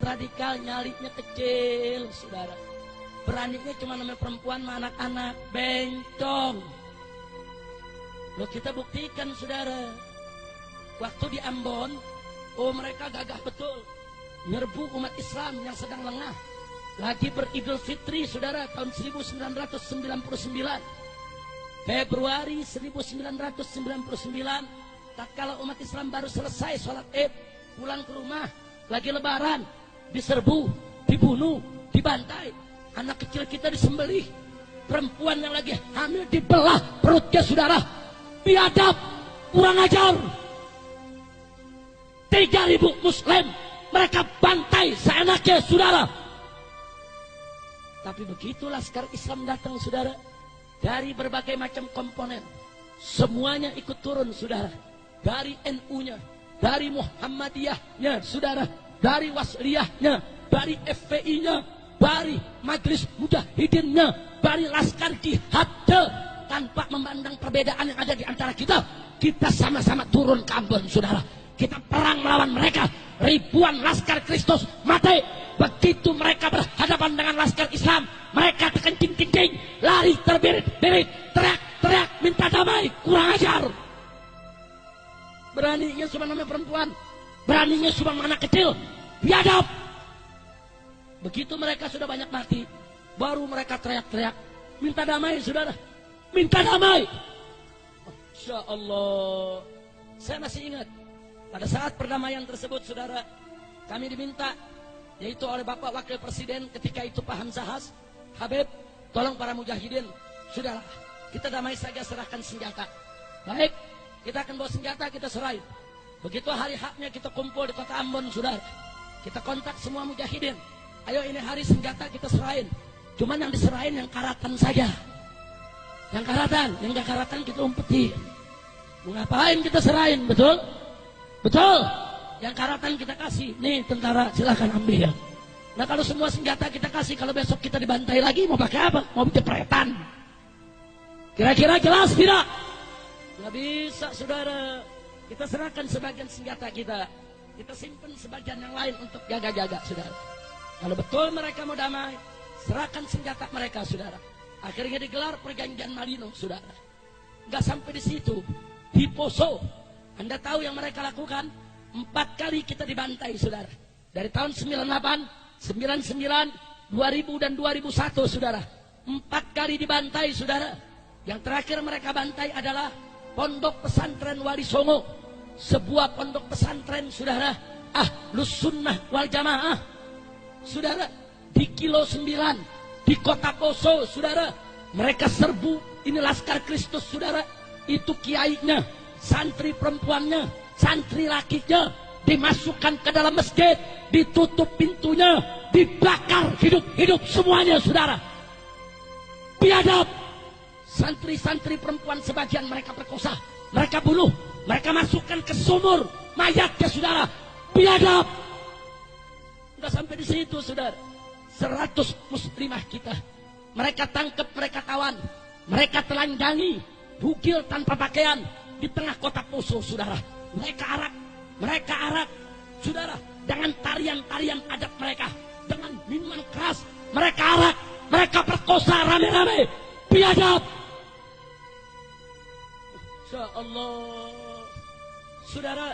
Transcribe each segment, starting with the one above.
radikal nyalinya kecil, saudara. Beraninya cuma namanya perempuan sama anak-anak, bencong. Loh kita buktikan, saudara. Waktu di Ambon, oh mereka gagah betul. Nyerbu umat Islam yang sedang lengah. Lagi beridul fitri, saudara, tahun 1999. Februari 1999, tatkala umat Islam baru selesai sholat Id, pulang ke rumah, lagi lebaran, diserbu, dibunuh, dibantai. Anak kecil kita disembelih, perempuan yang lagi hamil dibelah perutnya, saudara. Biadab, kurang ajar. 3.000 muslim mereka bantai seenaknya, saudara. Tapi begitu laskar Islam datang, saudara, dari berbagai macam komponen, semuanya ikut turun, saudara. Dari NU-nya, dari Muhammadiyahnya, saudara, dari Wasliyahnya, dari FPI-nya, dari Majelis Mujahidinnya, dari Laskar Jihadnya, tanpa memandang perbedaan yang ada di antara kita. Kita sama-sama turun ke Ambon, saudara. Kita perang melawan mereka. Ribuan Laskar Kristus mati. Begitu mereka berhadapan dengan Laskar Islam, mereka terkencing-kencing, lari terbirit-birit, teriak-teriak minta damai. Kurang ajar. Beraninya cuma namanya perempuan, beraninya cuma anak kecil, biadab. Begitu mereka sudah banyak mati, baru mereka teriak-teriak minta damai, saudara. Minta damai. Masya Allah. Saya masih ingat pada saat perdamaian tersebut, saudara, kami diminta, yaitu oleh Bapak Wakil Presiden ketika itu Pak Hamzahas, Habib, tolong para mujahidin, sudahlah, kita damai saja, serahkan senjata. Baik, kita akan bawa senjata, kita serahin. Begitu hari haknya kita kumpul di kota Ambon, saudara. Kita kontak semua mujahidin. Ayo ini hari senjata kita serahin. Cuman yang diserahin yang karatan saja. Yang karatan, yang gak karatan kita umpetin. Mau ngapain kita serahin, betul? Betul. Yang karatan kita kasih. Nih tentara, silahkan ambil. Nah kalau semua senjata kita kasih, kalau besok kita dibantai lagi, mau pakai apa? Mau jepretan. Kira-kira jelas tidak? Nggak bisa, saudara. Kita serahkan sebagian senjata kita. Kita simpan sebagian yang lain untuk jaga-jaga, saudara. Kalau betul mereka mau damai, serahkan senjata mereka, saudara. Akhirnya digelar perjanjian Malino, saudara. Nggak sampai di situ. Di Poso, Anda tahu yang mereka lakukan? 4 kali kita dibantai, saudara. Dari tahun 98, 99, 2000 dan 2001, saudara. 4 kali dibantai, saudara. Yang terakhir mereka bantai adalah Pondok Pesantren Wali Songo. Sebuah pondok pesantren, saudara, Ahlus Sunnah wal Jamaah, saudara, di Kilo 9, di Kota Poso, saudara. Mereka serbu, ini Laskar Kristus, saudara. Itu kiainya, santri perempuannya, santri lakinya, dimasukkan ke dalam masjid, ditutup pintunya, dibakar hidup-hidup semuanya, saudara. Biadab. Santri-santri perempuan sebagian mereka perkosa, mereka bunuh, mereka masukkan ke sumur mayatnya, saudara. Biadab. Nggak sampai di situ, saudara. 100 muslimah kita mereka tangkap, mereka tawan, mereka telanjangi, bugil tanpa pakaian di tengah kota Poso, saudara. Mereka arak, saudara, dengan tarian-tarian adat mereka, dengan minuman keras, mereka arak, mereka perkosa rame-rame. Biadab. Insya Allah, saudara,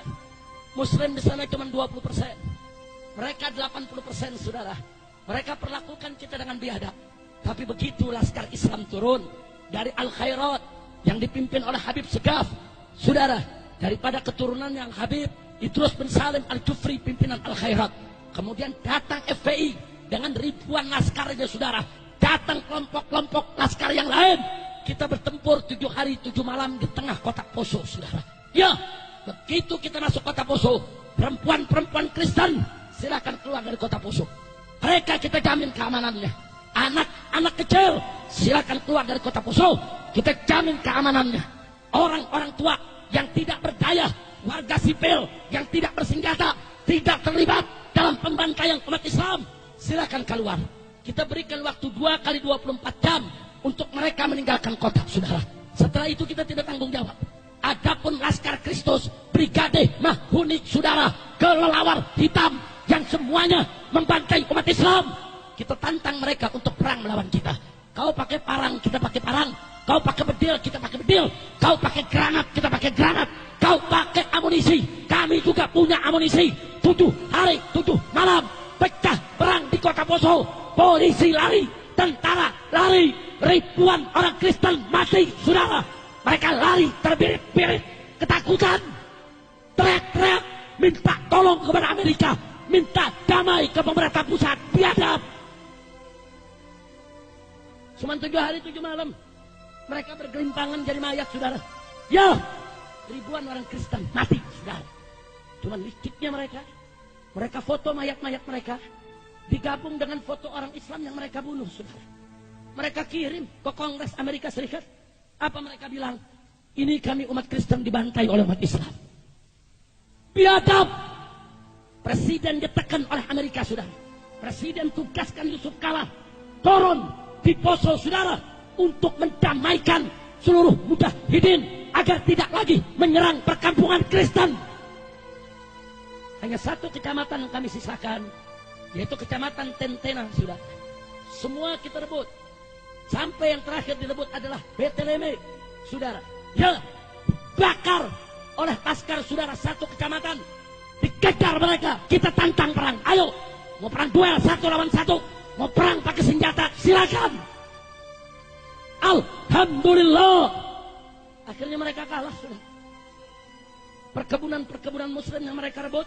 muslim di sana cuma 20%, mereka 80%, saudara. Mereka perlakukan kita dengan biadab. Tapi begitu Laskar Islam turun dari Al-Khairat yang dipimpin oleh Habib Segaf, saudara, daripada keturunan yang Habib Idrus bin Salim Al-Jufri, pimpinan Al-Khairat. Kemudian datang FPI dengan ribuan laskarnya, saudara. Datang kelompok-kelompok laskar yang lain. Kita bertempur 7 hari 7 malam di tengah kota Poso, saudara. Ya, begitu kita masuk kota Poso, perempuan-perempuan Kristen silakan keluar dari kota Poso. Mereka kita jamin keamanannya. Anak-anak kecil silakan keluar dari kota Poso. Kita jamin keamanannya. Orang-orang tua yang tidak berdaya, warga sipil yang tidak bersenjata, tidak terlibat dalam pembantaian umat Islam, silakan keluar. Kita berikan waktu 2 kali 24 jam untuk mereka meninggalkan kota, saudara. Setelah itu kita tidak tanggung jawab. Adapun Laskar Kristus Brigade Mahuni, saudara, kelelawar hitam yang semuanya membantai umat Islam. Kita tantang mereka untuk perang melawan kita. Kau pakai parang, kita pakai parang. Kau pakai bedil, kita pakai bedil. Kau pakai granat, kita pakai granat. Kau pakai amunisi, kami juga punya amunisi. 7 hari, 7 malam, pecah perang di kota Poso. Polisi lari, tentara lari, ribuan orang Kristen mati, saudara. Mereka lari terbirit-birit, ketakutan, teriak-teriak, minta tolong kepada Amerika, minta damai ke pemerintah pusat. Biadab. Cuma 7 hari 7 malam mereka bergelimpangan jadi mayat, saudara. Ya, ribuan orang Kristen mati, saudara. Cuma liciknya mereka foto mayat-mayat mereka digabung dengan foto orang Islam yang mereka bunuh, saudara. Mereka kirim ke Kongres Amerika Serikat. Apa mereka bilang? Ini kami umat Kristen dibantai oleh umat Islam. Biadab. Presiden ditekan oleh Amerika, saudara. Presiden tugaskan Yusuf Kala turun di Poso, saudara, untuk mendamaikan seluruh mujahidin agar tidak lagi menyerang perkampungan Kristen. Hanya satu kecamatan yang kami sisakan, yaitu kecamatan Tentena, saudara. Semua kita rebut. Sampai yang terakhir direbut adalah Beteleme, saudara. Ya, bakar oleh Laskar, saudara, satu kecamatan. Dikejar mereka, kita tantang perang. Ayo, mau perang duel 1 lawan 1, mau perang pakai senjata, silakan. Alhamdulillah, akhirnya mereka kalah, saudara. Perkebunan-perkebunan Muslim yang mereka rebut,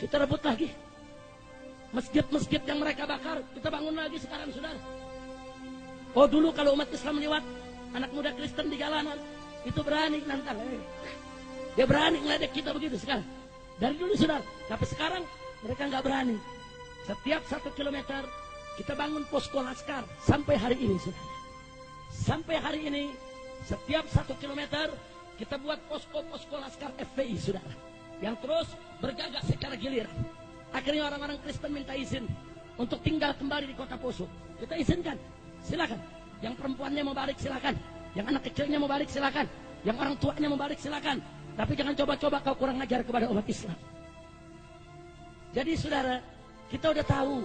kita rebut lagi. Masjid-masjid yang mereka bakar, kita bangun lagi sekarang, saudara. Oh, dulu kalau umat Islam lewat, anak muda Kristen di jalanan, itu berani nantang. Dia berani ngeledek kita begitu sekarang. Dari dulu, saudara. Tapi sekarang mereka nggak berani. Setiap 1 kilometer kita bangun posko Laskar sampai hari ini, saudara. Sampai hari ini setiap 1 kilometer kita buat posko-posko Laskar FPI, saudara, yang terus berjaga secara giliran. Akhirnya orang-orang Kristen minta izin untuk tinggal kembali di kota Poso. Kita izinkan, silakan. Yang perempuannya mau balik, silakan. Yang anak kecilnya mau balik, silakan. Yang orang tuanya mau balik, silakan. Tapi jangan coba-coba kau kurang ajar kepada umat Islam. Jadi, saudara, kita udah tahu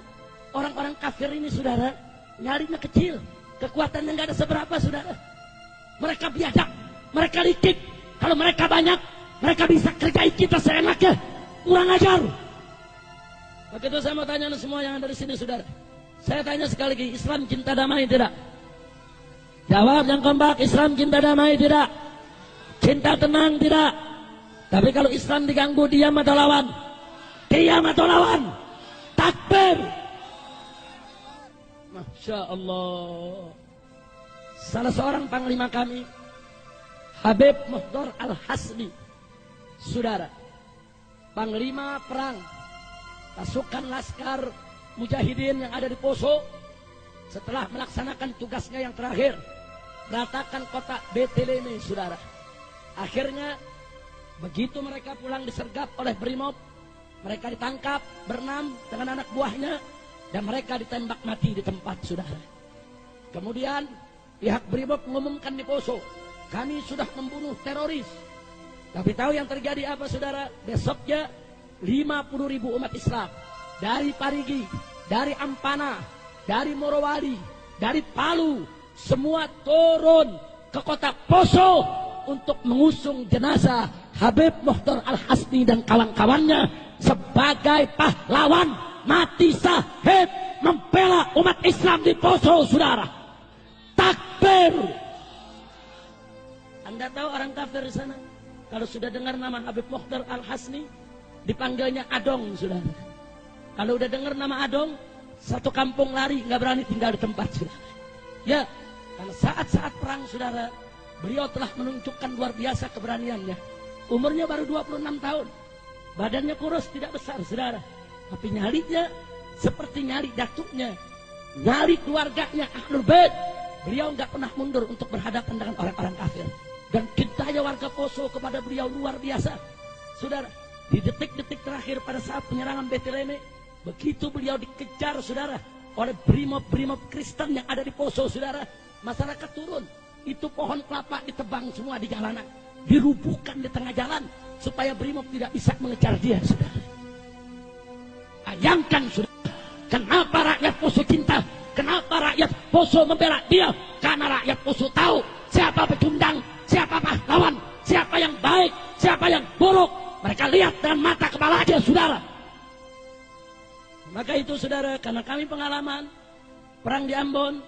orang-orang kafir ini, saudara, nyarinya kecil, kekuatannya nggak ada seberapa, saudara. Mereka biadab, mereka licik. Kalau mereka banyak, mereka bisa kerjain kita seenaknya. Kurang ajar. Begitu saya mau tanya semua yang ada di sini, saudara. Saya tanya sekali lagi, Islam cinta damai tidak? Jawab yang kompak, Islam cinta damai tidak? Cinta tenang tidak? Tapi kalau Islam diganggu, diam atau lawan? Diam atau lawan? Takbir. Masya Allah. Salah seorang panglima kami, Habib Muhdar Al-Hasni, saudara, panglima perang pasukan Laskar Mujahidin yang ada di Poso, setelah melaksanakan tugasnya yang terakhir, meratakan kota Beteleme, saudara. Akhirnya begitu mereka pulang disergap oleh Brimob, mereka ditangkap berenam dengan anak buahnya dan mereka ditembak mati di tempat, saudara. Kemudian pihak Brimob mengumumkan di Poso, kami sudah membunuh teroris. Tapi tahu yang terjadi apa, saudara? Besoknya 50.000 umat Islam dari Parigi, dari Ampana, dari Morowali, dari Palu, semua turun ke kota Poso untuk mengusung jenazah Habib Muhdar Al-Hasni dan kawan-kawannya sebagai pahlawan mati syahid membela umat Islam di Poso, saudara. Takbir. Anda tahu orang kafir di sana, kalau sudah dengar nama Habib Muhdar Al-Hasni, dipanggilnya Adong, saudara. Kalau udah dengar nama Adong, satu kampung lari, nggak berani tinggal di tempat, saudara. Ya, karena saat-saat perang, saudara, beliau telah menunjukkan luar biasa keberaniannya. Umurnya baru 26 tahun, badannya kurus, tidak besar, saudara. Tapi nyalinya seperti nyali datuknya, nyali keluarganya Ahlul Bait. Beliau nggak pernah mundur untuk berhadapan dengan orang-orang kafir. Dan cintanya warga Poso kepada beliau luar biasa, saudara. Di detik-detik terakhir pada saat penyerangan Beteleme, begitu beliau dikejar, saudara, oleh brimob-brimob Kristen yang ada di Poso, saudara, masyarakat turun. Itu pohon kelapa ditebang semua di jalanan, dirubuhkan di tengah jalan supaya brimob tidak bisa mengejar dia, saudara. Bayangkan sudah, kenapa rakyat Poso cinta, kenapa rakyat Poso membela dia, karena rakyat Poso tahu siapa pecundang, siapa pahlawan, siapa yang baik, siapa yang buruk. Mereka lihat dengan mata kepala aja, saudara. Maka itu saudara, karena kami pengalaman perang di Ambon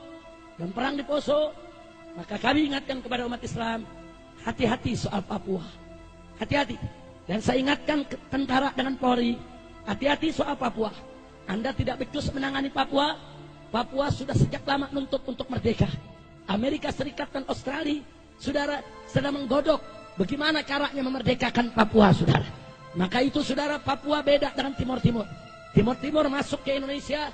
dan perang di Poso, maka kami ingatkan kepada umat Islam, hati-hati soal Papua, hati-hati. Dan saya ingatkan ke tentara dengan Polri, hati-hati soal Papua. Anda tidak becus menangani Papua. Papua sudah sejak lama nuntut untuk merdeka. Amerika Serikat dan Australia, saudara, sedang menggodok bagaimana caranya memerdekakan Papua, saudara. Maka itu saudara, Papua beda dengan Timur Timur. Timur Timur masuk ke Indonesia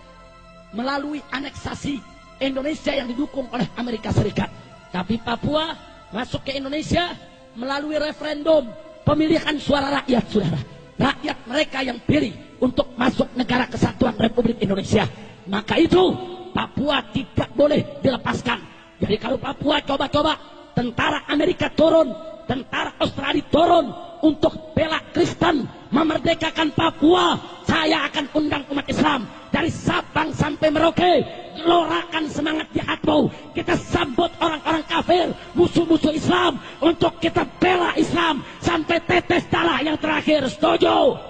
melalui aneksasi Indonesia yang didukung oleh Amerika Serikat. Tapi Papua masuk ke Indonesia melalui referendum pemilihan suara rakyat, saudara. Rakyat mereka yang pilih untuk masuk negara kesatuan Republik Indonesia. Maka itu Papua tidak boleh dilepaskan. Jadi kalau Papua coba-coba tentara Amerika turun, tentara Australia turun untuk bela Kristen, memerdekakan Papua, saya akan undang umat Islam dari Sabang sampai Merauke, gelorakan semangat di Atbau. Kita sambut orang-orang kafir, musuh-musuh Islam, untuk kita bela Islam sampai tetes darah yang terakhir. Setuju?